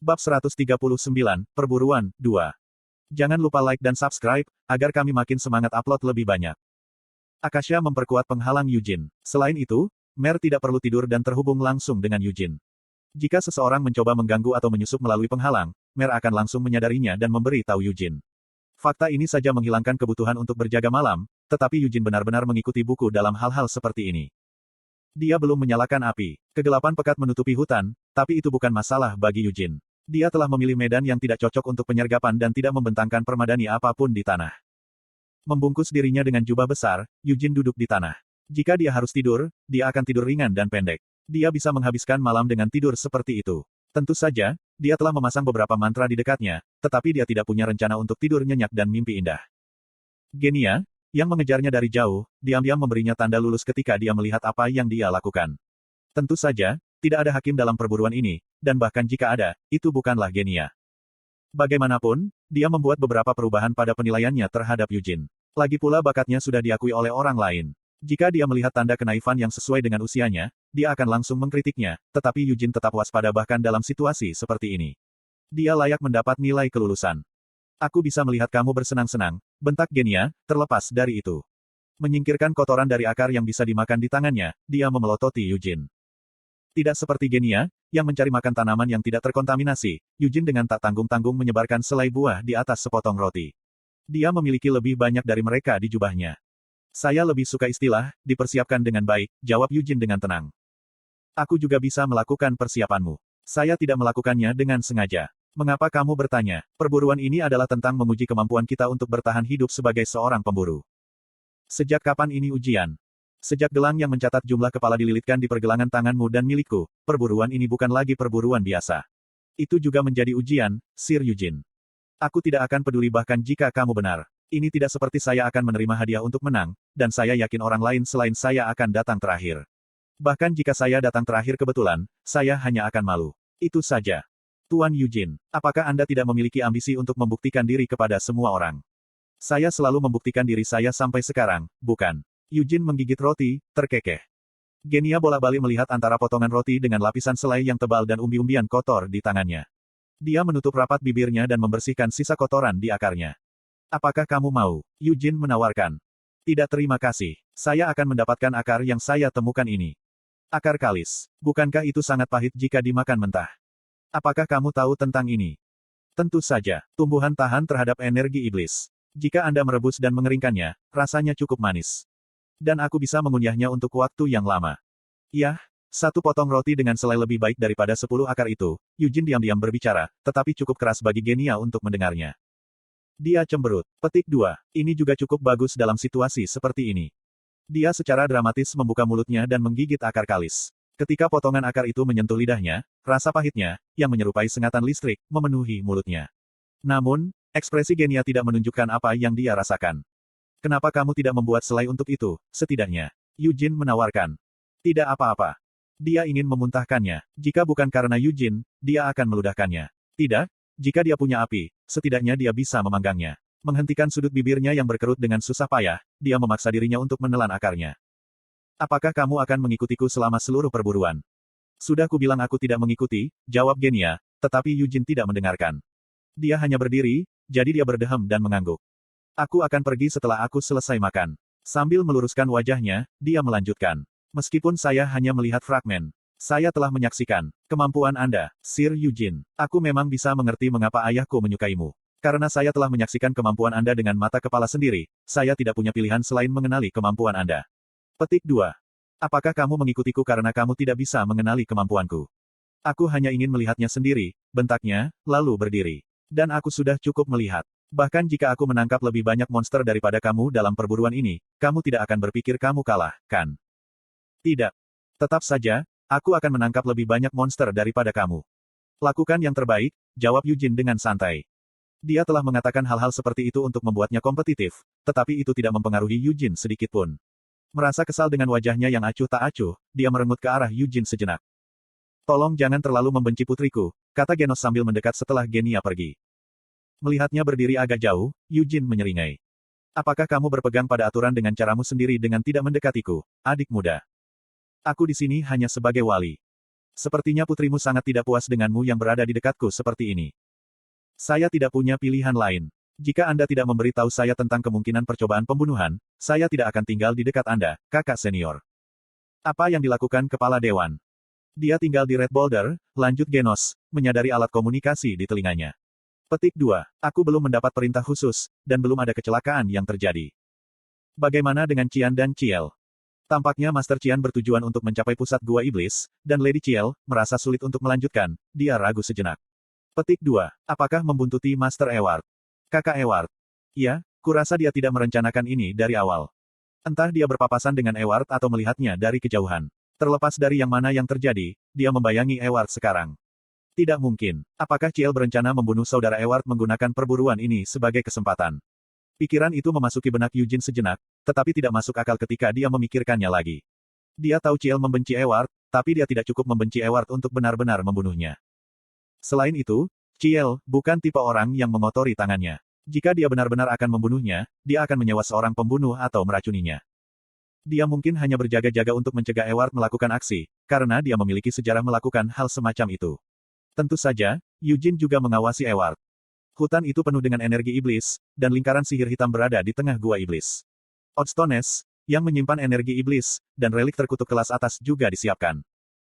Bab 139, Perburuan, 2. Jangan lupa like dan subscribe, agar kami makin semangat upload lebih banyak. Akasha memperkuat penghalang Yujin. Selain itu, Mer tidak perlu tidur dan terhubung langsung dengan Yujin. Jika seseorang mencoba mengganggu atau menyusup melalui penghalang, Mer akan langsung menyadarinya dan memberi tahu Yujin. Fakta ini saja menghilangkan kebutuhan untuk berjaga malam, tetapi Yujin benar-benar mengikuti buku dalam hal-hal seperti ini. Dia belum menyalakan api. Kegelapan pekat menutupi hutan, tapi itu bukan masalah bagi Yujin. Dia telah memilih medan yang tidak cocok untuk penyergapan dan tidak membentangkan permadani apapun di tanah. Membungkus dirinya dengan jubah besar, Yujin duduk di tanah. Jika dia harus tidur, dia akan tidur ringan dan pendek. Dia bisa menghabiskan malam dengan tidur seperti itu. Tentu saja, dia telah memasang beberapa mantra di dekatnya, tetapi dia tidak punya rencana untuk tidur nyenyak dan mimpi indah. Genia, yang mengejarnya dari jauh, diam-diam memberinya tanda lulus ketika dia melihat apa yang dia lakukan. Tentu saja, tidak ada hakim dalam perburuan ini, dan bahkan jika ada, itu bukanlah Genia. Bagaimanapun, dia membuat beberapa perubahan pada penilaiannya terhadap Yujin. Lagi pula bakatnya sudah diakui oleh orang lain. Jika dia melihat tanda kenaifan yang sesuai dengan usianya, dia akan langsung mengkritiknya, tetapi Yujin tetap waspada bahkan dalam situasi seperti ini. Dia layak mendapat nilai kelulusan. Aku bisa melihat kamu bersenang-senang, bentak Genia, terlepas dari itu. Menyingkirkan kotoran dari akar yang bisa dimakan di tangannya, dia memelototi Yujin. Tidak seperti Genia, yang mencari makan tanaman yang tidak terkontaminasi, Yujin dengan tak tanggung-tanggung menyebarkan selai buah di atas sepotong roti. Dia memiliki lebih banyak dari mereka di jubahnya. Saya lebih suka istilah, dipersiapkan dengan baik, jawab Yujin dengan tenang. Aku juga bisa melakukan persiapanmu. Saya tidak melakukannya dengan sengaja. Mengapa kamu bertanya? Perburuan ini adalah tentang menguji kemampuan kita untuk bertahan hidup sebagai seorang pemburu. Sejak kapan ini ujian? Sejak gelang yang mencatat jumlah kepala dililitkan di pergelangan tanganmu dan milikku, perburuan ini bukan lagi perburuan biasa. Itu juga menjadi ujian, Sir Yujin. Aku tidak akan peduli bahkan jika kamu benar. Ini tidak seperti saya akan menerima hadiah untuk menang, dan saya yakin orang lain selain saya akan datang terakhir. Bahkan jika saya datang terakhir kebetulan, saya hanya akan malu. Itu saja. Tuan Yujin, apakah Anda tidak memiliki ambisi untuk membuktikan diri kepada semua orang? Saya selalu membuktikan diri saya sampai sekarang, bukan? Yujin menggigit roti, terkekeh. Genia bolak-balik melihat antara potongan roti dengan lapisan selai yang tebal dan umbi-umbian kotor di tangannya. Dia menutup rapat bibirnya dan membersihkan sisa kotoran di akarnya. Apakah kamu mau? Yujin menawarkan. Tidak terima kasih. Saya akan mendapatkan akar yang saya temukan ini. Akar kalis. Bukankah itu sangat pahit jika dimakan mentah? Apakah kamu tahu tentang ini? Tentu saja, tumbuhan tahan terhadap energi iblis. Jika Anda merebus dan mengeringkannya, rasanya cukup manis. Dan aku bisa mengunyahnya untuk waktu yang lama. Yah, satu potong roti dengan selai lebih baik daripada 10 akar itu, Yujin diam-diam berbicara, tetapi cukup keras bagi Genia untuk mendengarnya. Dia cemberut. Petik 2. Ini juga cukup bagus dalam situasi seperti ini. Dia secara dramatis membuka mulutnya dan menggigit akar kalis. Ketika potongan akar itu menyentuh lidahnya, rasa pahitnya, yang menyerupai sengatan listrik, memenuhi mulutnya. Namun, ekspresi Genia tidak menunjukkan apa yang dia rasakan. Kenapa kamu tidak membuat selai untuk itu, setidaknya? Yujin menawarkan. Tidak apa-apa. Dia ingin memuntahkannya. Jika bukan karena Yujin, dia akan meludahkannya. Tidak, jika dia punya api, setidaknya dia bisa memanggangnya. Menghentikan sudut bibirnya yang berkerut dengan susah payah, dia memaksa dirinya untuk menelan akarnya. Apakah kamu akan mengikutiku selama seluruh perburuan? Sudah kubilang aku tidak mengikuti, jawab Genia, tetapi Yujin tidak mendengarkan. Dia hanya berdiri, jadi dia berdehem dan mengangguk. Aku akan pergi setelah aku selesai makan. Sambil meluruskan wajahnya, dia melanjutkan. Meskipun saya hanya melihat fragmen, saya telah menyaksikan kemampuan Anda, Sir Yujin. Aku memang bisa mengerti mengapa ayahku menyukaimu. Karena saya telah menyaksikan kemampuan Anda dengan mata kepala sendiri, saya tidak punya pilihan selain mengenali kemampuan Anda. Petik 2. Apakah kamu mengikutiku karena kamu tidak bisa mengenali kemampuanku? Aku hanya ingin melihatnya sendiri, bentaknya, lalu berdiri. Dan aku sudah cukup melihat. Bahkan jika aku menangkap lebih banyak monster daripada kamu dalam perburuan ini, kamu tidak akan berpikir kamu kalah, kan? Tidak. Tetap saja, aku akan menangkap lebih banyak monster daripada kamu. Lakukan yang terbaik, jawab Yujin dengan santai. Dia telah mengatakan hal-hal seperti itu untuk membuatnya kompetitif, tetapi itu tidak mempengaruhi Yujin sedikitpun. Merasa kesal dengan wajahnya yang acuh tak acuh, dia merengut ke arah Yujin sejenak. Tolong jangan terlalu membenci putriku, kata Genos sambil mendekat setelah Genia pergi. Melihatnya berdiri agak jauh, Yujin menyeringai. Apakah kamu berpegang pada aturan dengan caramu sendiri dengan tidak mendekatiku, adik muda? Aku di sini hanya sebagai wali. Sepertinya putrimu sangat tidak puas denganmu yang berada di dekatku seperti ini. Saya tidak punya pilihan lain. Jika Anda tidak memberitahu saya tentang kemungkinan percobaan pembunuhan, saya tidak akan tinggal di dekat Anda, kakak senior. Apa yang dilakukan kepala dewan? Dia tinggal di Red Boulder, lanjut Genos, menyadari alat komunikasi di telinganya. Petik 2. Aku belum mendapat perintah khusus, dan belum ada kecelakaan yang terjadi. Bagaimana dengan Qian dan Ciel? Tampaknya Master Qian bertujuan untuk mencapai pusat gua iblis, dan Lady Ciel merasa sulit untuk melanjutkan, dia ragu sejenak. Petik 2. Apakah membuntuti Master Eward? Kakak Eward. Ya, kurasa dia tidak merencanakan ini dari awal. Entah dia berpapasan dengan Eward atau melihatnya dari kejauhan. Terlepas dari yang mana yang terjadi, dia membayangi Eward sekarang. Tidak mungkin. Apakah Ciel berencana membunuh saudara Eward menggunakan perburuan ini sebagai kesempatan? Pikiran itu memasuki benak Eugene sejenak, tetapi tidak masuk akal ketika dia memikirkannya lagi. Dia tahu Ciel membenci Eward, tapi dia tidak cukup membenci Eward untuk benar-benar membunuhnya. Selain itu, Ciel bukan tipe orang yang mengotori tangannya. Jika dia benar-benar akan membunuhnya, dia akan menyewa seorang pembunuh atau meracuninya. Dia mungkin hanya berjaga-jaga untuk mencegah Eward melakukan aksi, karena dia memiliki sejarah melakukan hal semacam itu. Tentu saja, Eugene juga mengawasi Eward. Hutan itu penuh dengan energi iblis, dan lingkaran sihir hitam berada di tengah gua iblis. Odstones, yang menyimpan energi iblis, dan relik terkutuk kelas atas juga disiapkan.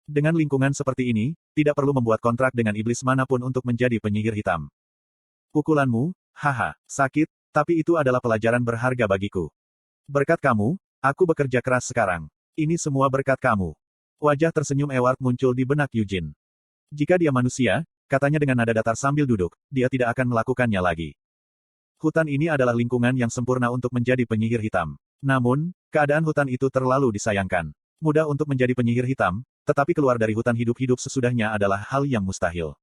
Dengan lingkungan seperti ini, tidak perlu membuat kontrak dengan iblis manapun untuk menjadi penyihir hitam. Pukulanmu, haha, sakit, tapi itu adalah pelajaran berharga bagiku. Berkat kamu, aku bekerja keras sekarang. Ini semua berkat kamu. Wajah tersenyum Eward muncul di benak Eugene. Jika dia manusia, katanya dengan nada datar sambil duduk, dia tidak akan melakukannya lagi. Hutan ini adalah lingkungan yang sempurna untuk menjadi penyihir hitam. Namun, keadaan hutan itu terlalu disayangkan. Mudah untuk menjadi penyihir hitam, tetapi keluar dari hutan hidup-hidup sesudahnya adalah hal yang mustahil.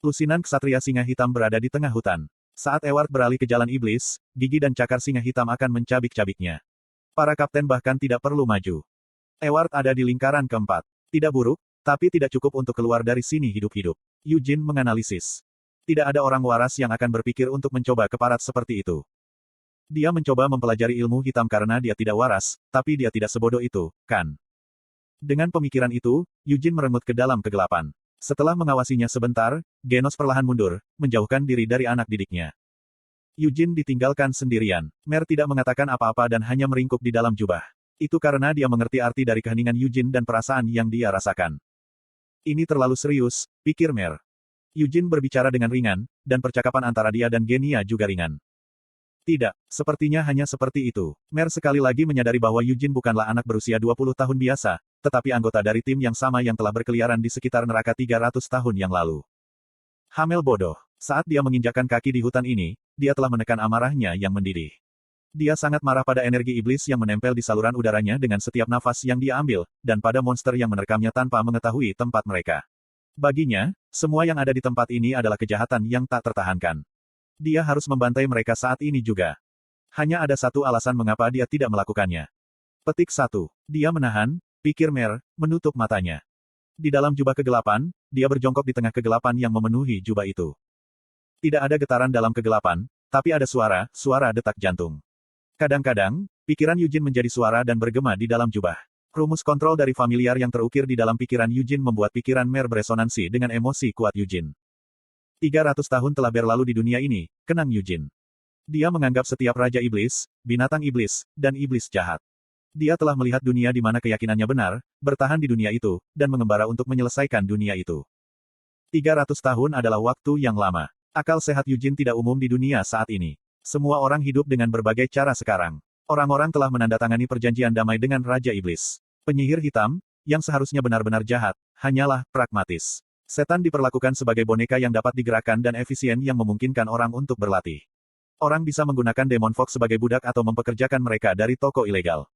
Lusinan ksatria singa hitam berada di tengah hutan. Saat Eward beralih ke jalan iblis, gigi dan cakar singa hitam akan mencabik-cabiknya. Para kapten bahkan tidak perlu maju. Eward ada di lingkaran keempat. Tidak buruk, tapi tidak cukup untuk keluar dari sini hidup-hidup. Eugene menganalisis. Tidak ada orang waras yang akan berpikir untuk mencoba keparat seperti itu. Dia mencoba mempelajari ilmu hitam karena dia tidak waras, tapi dia tidak sebodoh itu, kan? Dengan pemikiran itu, Eugene merengut ke dalam kegelapan. Setelah mengawasinya sebentar, Genos perlahan mundur, menjauhkan diri dari anak didiknya. Eugene ditinggalkan sendirian. Mer tidak mengatakan apa-apa dan hanya meringkuk di dalam jubah. Itu karena dia mengerti arti dari keheningan Eugene dan perasaan yang dia rasakan. Ini terlalu serius, pikir Mer. Eugene berbicara dengan ringan, dan percakapan antara dia dan Genia juga ringan. Tidak, sepertinya hanya seperti itu. Mer sekali lagi menyadari bahwa Eugene bukanlah anak berusia 20 tahun biasa, tetapi anggota dari tim yang sama yang telah berkeliaran di sekitar neraka 300 tahun yang lalu. Hamil bodoh. Saat dia menginjakkan kaki di hutan ini, dia telah menekan amarahnya yang mendidih. Dia sangat marah pada energi iblis yang menempel di saluran udaranya dengan setiap nafas yang dia ambil, dan pada monster yang menerkamnya tanpa mengetahui tempat mereka. Baginya, semua yang ada di tempat ini adalah kejahatan yang tak tertahankan. Dia harus membantai mereka saat ini juga. Hanya ada satu alasan mengapa dia tidak melakukannya. Petik 1. Dia menahan, pikir Mer, menutup matanya. Di dalam jubah kegelapan, dia berjongkok di tengah kegelapan yang memenuhi jubah itu. Tidak ada getaran dalam kegelapan, tapi ada suara detak jantung. Kadang-kadang, pikiran Eugene menjadi suara dan bergema di dalam jubah. Rumus kontrol dari familiar yang terukir di dalam pikiran Eugene membuat pikiran Mer beresonansi dengan emosi kuat Eugene. 300 tahun telah berlalu di dunia ini, kenang Eugene. Dia menganggap setiap raja iblis, binatang iblis, dan iblis jahat. Dia telah melihat dunia di mana keyakinannya benar, bertahan di dunia itu, dan mengembara untuk menyelesaikan dunia itu. 300 tahun adalah waktu yang lama. Akal sehat Eugene tidak umum di dunia saat ini. Semua orang hidup dengan berbagai cara sekarang. Orang-orang telah menandatangani perjanjian damai dengan Raja Iblis. Penyihir hitam, yang seharusnya benar-benar jahat, hanyalah pragmatis. Setan diperlakukan sebagai boneka yang dapat digerakkan dan efisien yang memungkinkan orang untuk berlatih. Orang bisa menggunakan Demon Fox sebagai budak atau mempekerjakan mereka dari toko ilegal.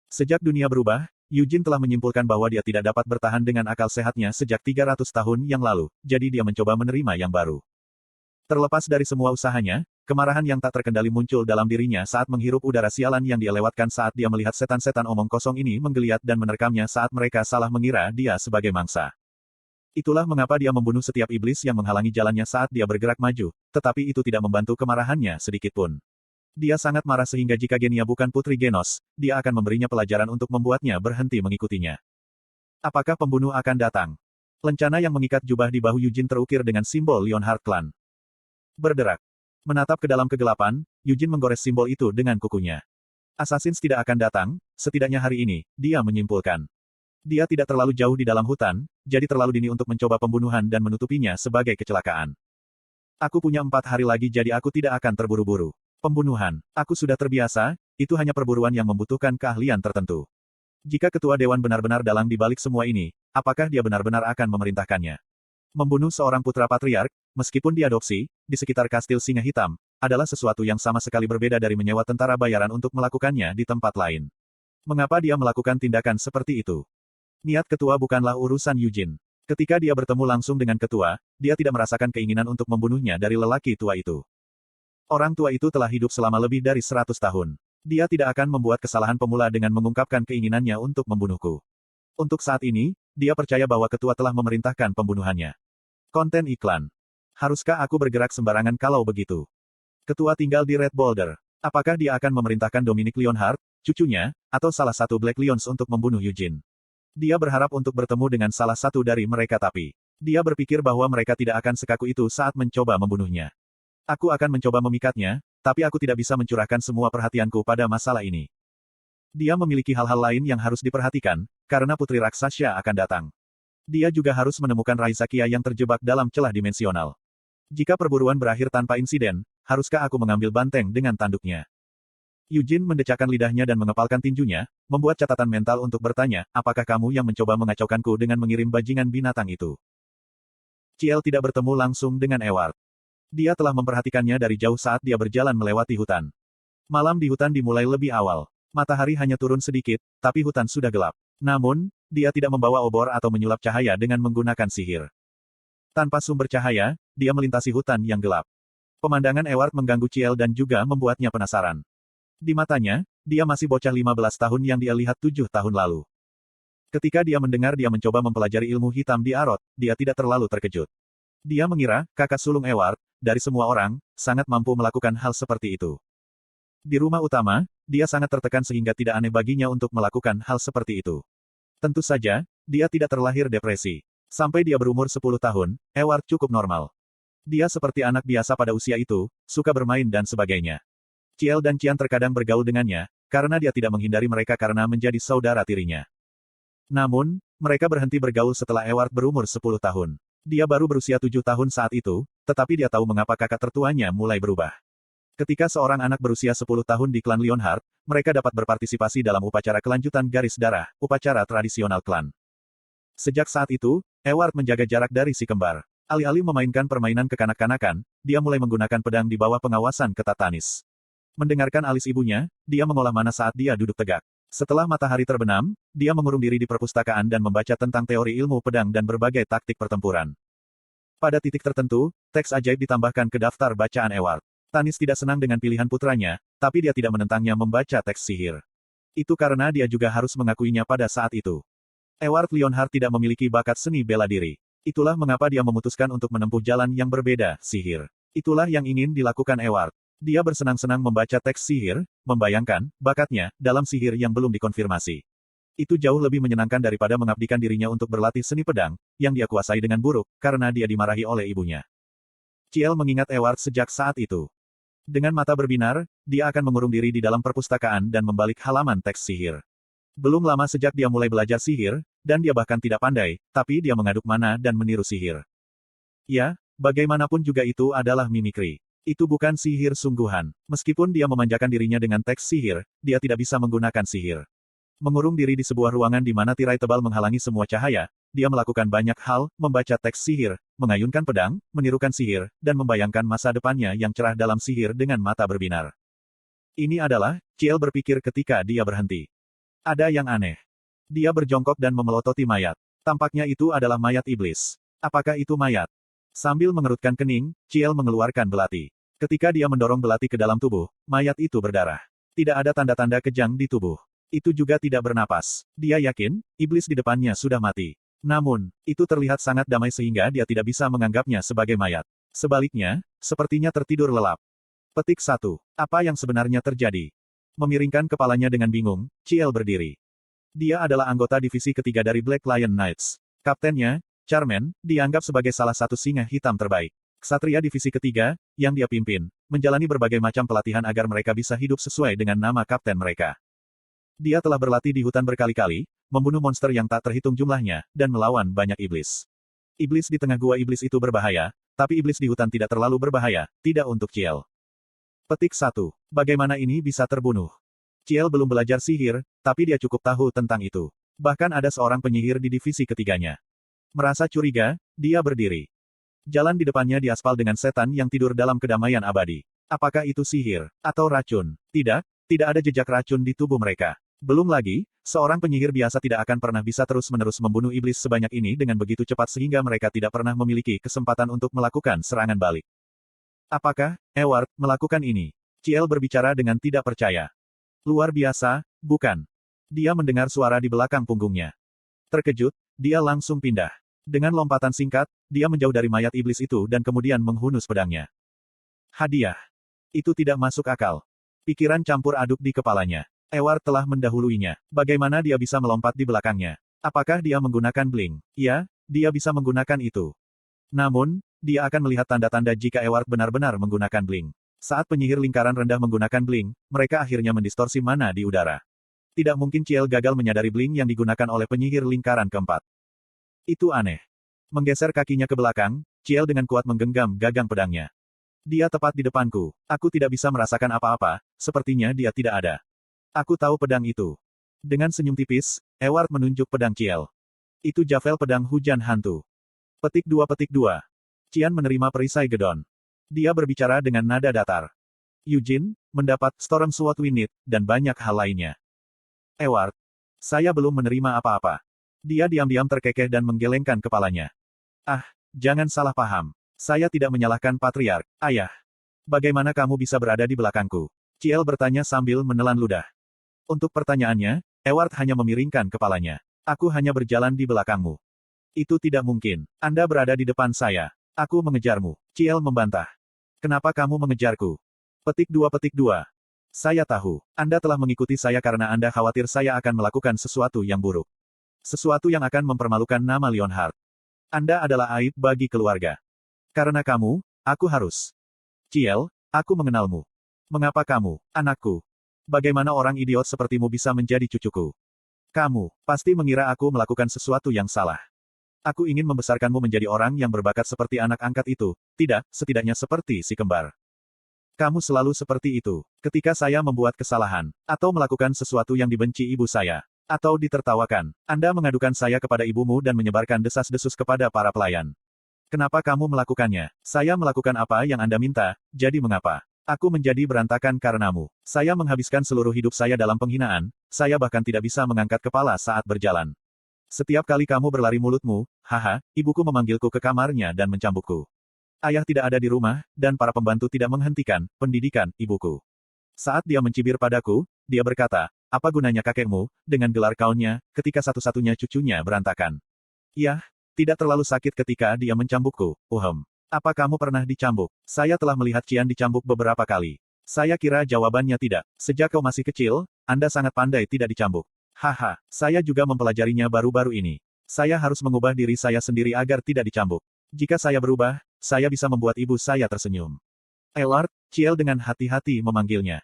Sejak dunia berubah, Eugene telah menyimpulkan bahwa dia tidak dapat bertahan dengan akal sehatnya sejak 300 tahun yang lalu, jadi dia mencoba menerima yang baru. Terlepas dari semua usahanya, kemarahan yang tak terkendali muncul dalam dirinya saat menghirup udara sialan yang dia lewatkan saat dia melihat setan-setan omong kosong ini menggeliat dan menerkamnya saat mereka salah mengira dia sebagai mangsa. Itulah mengapa dia membunuh setiap iblis yang menghalangi jalannya saat dia bergerak maju, tetapi itu tidak membantu kemarahannya sedikitpun. Dia sangat marah sehingga jika Genia bukan putri Genos, dia akan memberinya pelajaran untuk membuatnya berhenti mengikutinya. Apakah pembunuh akan datang? Lencana yang mengikat jubah di bahu Eugene terukir dengan simbol Lionheart Clan. Berderak. Menatap ke dalam kegelapan, Eugene menggores simbol itu dengan kukunya. Assassins tidak akan datang, setidaknya hari ini, dia menyimpulkan. Dia tidak terlalu jauh di dalam hutan, jadi terlalu dini untuk mencoba pembunuhan dan menutupinya sebagai kecelakaan. Aku punya 4 hari lagi jadi aku tidak akan terburu-buru. Pembunuhan. Aku sudah terbiasa, itu hanya perburuan yang membutuhkan keahlian tertentu. Jika ketua dewan benar-benar dalang di balik semua ini, apakah dia benar-benar akan memerintahkannya? Membunuh seorang putra patriark, meskipun diadopsi, di sekitar kastil Singa Hitam, adalah sesuatu yang sama sekali berbeda dari menyewa tentara bayaran untuk melakukannya di tempat lain. Mengapa dia melakukan tindakan seperti itu? Niat ketua bukanlah urusan Eugene. Ketika dia bertemu langsung dengan ketua, dia tidak merasakan keinginan untuk membunuhnya dari lelaki tua itu. Orang tua itu telah hidup selama lebih dari 100 tahun. Dia tidak akan membuat kesalahan pemula dengan mengungkapkan keinginannya untuk membunuhku. Untuk saat ini, dia percaya bahwa ketua telah memerintahkan pembunuhannya. Konten iklan. Haruskah aku bergerak sembarangan kalau begitu? Ketua tinggal di Red Boulder. Apakah dia akan memerintahkan Dominic Lionheart, cucunya, atau salah satu Black Lions untuk membunuh Eugene? Dia berharap untuk bertemu dengan salah satu dari mereka tapi dia berpikir bahwa mereka tidak akan sekaku itu saat mencoba membunuhnya. Aku akan mencoba memikatnya, tapi aku tidak bisa mencurahkan semua perhatianku pada masalah ini. Dia memiliki hal-hal lain yang harus diperhatikan, karena putri raksasa akan datang. Dia juga harus menemukan Raizakia yang terjebak dalam celah dimensional. Jika perburuan berakhir tanpa insiden, haruskah aku mengambil banteng dengan tanduknya? Eugene mendecakkan lidahnya dan mengepalkan tinjunya, membuat catatan mental untuk bertanya, apakah kamu yang mencoba mengacaukanku dengan mengirim bajingan binatang itu? Ciel tidak bertemu langsung dengan Ewart. Dia telah memperhatikannya dari jauh saat dia berjalan melewati hutan. Malam di hutan dimulai lebih awal. Matahari hanya turun sedikit, tapi hutan sudah gelap. Namun, dia tidak membawa obor atau menyulap cahaya dengan menggunakan sihir. Tanpa sumber cahaya, dia melintasi hutan yang gelap. Pemandangan Ewart mengganggu Ciel dan juga membuatnya penasaran. Di matanya, dia masih bocah 15 tahun yang dia lihat 7 tahun lalu. Ketika dia mendengar dia mencoba mempelajari ilmu hitam di Arot, dia tidak terlalu terkejut. Dia mengira, kakak sulung Ewart, dari semua orang, sangat mampu melakukan hal seperti itu. Di rumah utama, dia sangat tertekan sehingga tidak aneh baginya untuk melakukan hal seperti itu. Tentu saja, dia tidak terlahir depresi. Sampai dia berumur 10 tahun, Ewart cukup normal. Dia seperti anak biasa pada usia itu, suka bermain dan sebagainya. Ciel dan Qian terkadang bergaul dengannya, karena dia tidak menghindari mereka karena menjadi saudara tirinya. Namun, mereka berhenti bergaul setelah Ewart berumur 10 tahun. Dia baru berusia 7 tahun saat itu, tetapi dia tahu mengapa kakak tertuanya mulai berubah. Ketika seorang anak berusia 10 tahun di klan Lionheart, mereka dapat berpartisipasi dalam upacara kelanjutan garis darah, upacara tradisional klan. Sejak saat itu, Ewart menjaga jarak dari si kembar. Alih-alih memainkan permainan kekanak-kanakan, dia mulai menggunakan pedang di bawah pengawasan ketat Tanis. Mendengarkan alis ibunya, dia mengolah mana saat dia duduk tegak. Setelah matahari terbenam, dia mengurung diri di perpustakaan dan membaca tentang teori ilmu pedang dan berbagai taktik pertempuran. Pada titik tertentu, teks ajaib ditambahkan ke daftar bacaan Ewart. Tanis tidak senang dengan pilihan putranya, tapi dia tidak menentangnya membaca teks sihir. Itu karena dia juga harus mengakuinya pada saat itu. Ewart Lionheart tidak memiliki bakat seni bela diri. Itulah mengapa dia memutuskan untuk menempuh jalan yang berbeda, sihir. Itulah yang ingin dilakukan Ewart. Dia bersenang-senang membaca teks sihir, membayangkan bakatnya dalam sihir yang belum dikonfirmasi. Itu jauh lebih menyenangkan daripada mengabdikan dirinya untuk berlatih seni pedang, yang dia kuasai dengan buruk, karena dia dimarahi oleh ibunya. Ciel mengingat Ewart sejak saat itu. Dengan mata berbinar, dia akan mengurung diri di dalam perpustakaan dan membalik halaman teks sihir. Belum lama sejak dia mulai belajar sihir, dan dia bahkan tidak pandai, tapi dia mengaduk mana dan meniru sihir. Ya, bagaimanapun juga itu adalah mimikri. Itu bukan sihir sungguhan. Meskipun dia memanjakan dirinya dengan teks sihir, dia tidak bisa menggunakan sihir. Mengurung diri di sebuah ruangan di mana tirai tebal menghalangi semua cahaya, dia melakukan banyak hal, membaca teks sihir, mengayunkan pedang, menirukan sihir, dan membayangkan masa depannya yang cerah dalam sihir dengan mata berbinar. Ini adalah, Ciel berpikir ketika dia berhenti. Ada yang aneh. Dia berjongkok dan memelototi mayat. Tampaknya itu adalah mayat iblis. Apakah itu mayat? Sambil mengerutkan kening, Ciel mengeluarkan belati. Ketika dia mendorong belati ke dalam tubuh, mayat itu berdarah. Tidak ada tanda-tanda kejang di tubuh. Itu juga tidak bernapas. Dia yakin, iblis di depannya sudah mati. Namun, itu terlihat sangat damai sehingga dia tidak bisa menganggapnya sebagai mayat. Sebaliknya, sepertinya tertidur lelap. Petik 1. Apa yang sebenarnya terjadi? Memiringkan kepalanya dengan bingung, Ciel berdiri. Dia adalah anggota divisi ketiga dari Black Lion Knights. Kaptennya, Charmaine, dianggap sebagai salah satu singa hitam terbaik. Ksatria divisi ketiga, yang dia pimpin, menjalani berbagai macam pelatihan agar mereka bisa hidup sesuai dengan nama kapten mereka. Dia telah berlatih di hutan berkali-kali, membunuh monster yang tak terhitung jumlahnya, dan melawan banyak iblis. Iblis di tengah gua iblis itu berbahaya, tapi iblis di hutan tidak terlalu berbahaya, tidak untuk Ciel. Petik 1. Bagaimana ini bisa terbunuh? Ciel belum belajar sihir, tapi dia cukup tahu tentang itu. Bahkan ada seorang penyihir di divisi ketiganya. Merasa curiga, dia berdiri. Jalan di depannya diaspal dengan setan yang tidur dalam kedamaian abadi. Apakah itu sihir, atau racun? Tidak, tidak ada jejak racun di tubuh mereka. Belum lagi, seorang penyihir biasa tidak akan pernah bisa terus-menerus membunuh iblis sebanyak ini dengan begitu cepat sehingga mereka tidak pernah memiliki kesempatan untuk melakukan serangan balik. Apakah Edward melakukan ini? Ciel berbicara dengan tidak percaya. Luar biasa, bukan? Dia mendengar suara di belakang punggungnya. Terkejut, dia langsung pindah. Dengan lompatan singkat, dia menjauh dari mayat iblis itu dan kemudian menghunus pedangnya. Hadiah. Itu tidak masuk akal. Pikiran campur aduk di kepalanya. Edward telah mendahuluinya. Bagaimana dia bisa melompat di belakangnya? Apakah dia menggunakan bling? Ya, dia bisa menggunakan itu. Namun, dia akan melihat tanda-tanda jika Edward benar-benar menggunakan bling. Saat penyihir lingkaran rendah menggunakan bling, mereka akhirnya mendistorsi mana di udara. Tidak mungkin Ciel gagal menyadari bling yang digunakan oleh penyihir lingkaran keempat. Itu aneh. Menggeser kakinya ke belakang, Ciel dengan kuat menggenggam gagang pedangnya. Dia tepat di depanku. Aku tidak bisa merasakan apa-apa, sepertinya dia tidak ada. Aku tahu pedang itu. Dengan senyum tipis, Edward menunjuk pedang Ciel. Itu Javel pedang hujan hantu. Petik 2. Cian menerima perisai Gedon. Dia berbicara dengan nada datar. Eugene, mendapat Storm Sword Winit, dan banyak hal lainnya. Edward, saya belum menerima apa-apa. Dia diam-diam terkekeh dan menggelengkan kepalanya. Ah, jangan salah paham. Saya tidak menyalahkan Patriark, Ayah. Bagaimana kamu bisa berada di belakangku? Ciel bertanya sambil menelan ludah. Untuk pertanyaannya, Edward hanya memiringkan kepalanya. Aku hanya berjalan di belakangmu. Itu tidak mungkin. Anda berada di depan saya. Aku mengejarmu. Ciel membantah. Kenapa kamu mengejarku? Petik 2. Saya tahu. Anda telah mengikuti saya karena Anda khawatir saya akan melakukan sesuatu yang buruk. Sesuatu yang akan mempermalukan nama Leonhard. Anda adalah aib bagi keluarga. Karena kamu, aku harus. Ciel, aku mengenalmu. Mengapa kamu, anakku? Bagaimana orang idiot sepertimu bisa menjadi cucuku? Kamu pasti mengira aku melakukan sesuatu yang salah. Aku ingin membesarkanmu menjadi orang yang berbakat seperti anak angkat itu, tidak, setidaknya seperti si kembar. Kamu selalu seperti itu. Ketika saya membuat kesalahan, atau melakukan sesuatu yang dibenci ibu saya, atau ditertawakan, Anda mengadukan saya kepada ibumu dan menyebarkan desas-desus kepada para pelayan. Kenapa kamu melakukannya? Saya melakukan apa yang Anda minta, jadi mengapa? Aku menjadi berantakan karenamu. Saya menghabiskan seluruh hidup saya dalam penghinaan, saya bahkan tidak bisa mengangkat kepala saat berjalan. Setiap kali kamu berlari mulutmu, haha, ibuku memanggilku ke kamarnya dan mencambukku. Ayah tidak ada di rumah, dan para pembantu tidak menghentikan pendidikan ibuku. Saat dia mencibir padaku, dia berkata, apa gunanya kakekmu, dengan gelar kaunnya, ketika satu-satunya cucunya berantakan. Yah, tidak terlalu sakit ketika dia mencambukku, Apa kamu pernah dicambuk? Saya telah melihat Cian dicambuk beberapa kali. Saya kira jawabannya tidak. Sejak kau masih kecil, Anda sangat pandai tidak dicambuk. Haha, saya juga mempelajarinya baru-baru ini. Saya harus mengubah diri saya sendiri agar tidak dicambuk. Jika saya berubah, saya bisa membuat ibu saya tersenyum. Edward, Ciel dengan hati-hati memanggilnya.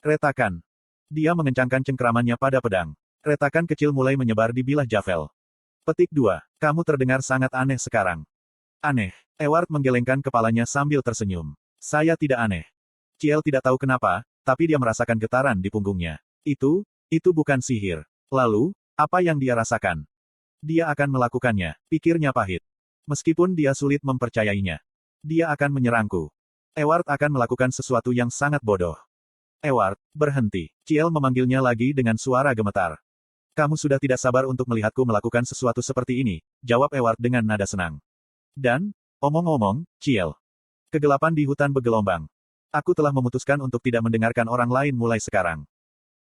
Retakan. Dia mengencangkan cengkramannya pada pedang. Retakan kecil mulai menyebar di bilah Javel. Petik 2. Kamu terdengar sangat aneh sekarang. Aneh. Edward menggelengkan kepalanya sambil tersenyum. Saya tidak aneh. Ciel tidak tahu kenapa, tapi dia merasakan getaran di punggungnya. Itu bukan sihir. Lalu, apa yang dia rasakan? Dia akan melakukannya, pikirnya pahit. Meskipun dia sulit mempercayainya. Dia akan menyerangku. Edward akan melakukan sesuatu yang sangat bodoh. Edward, berhenti. Ciel memanggilnya lagi dengan suara gemetar. Kamu sudah tidak sabar untuk melihatku melakukan sesuatu seperti ini, jawab Edward dengan nada senang. Dan, omong-omong, Ciel. Kegelapan di hutan bergelombang. Aku telah memutuskan untuk tidak mendengarkan orang lain mulai sekarang.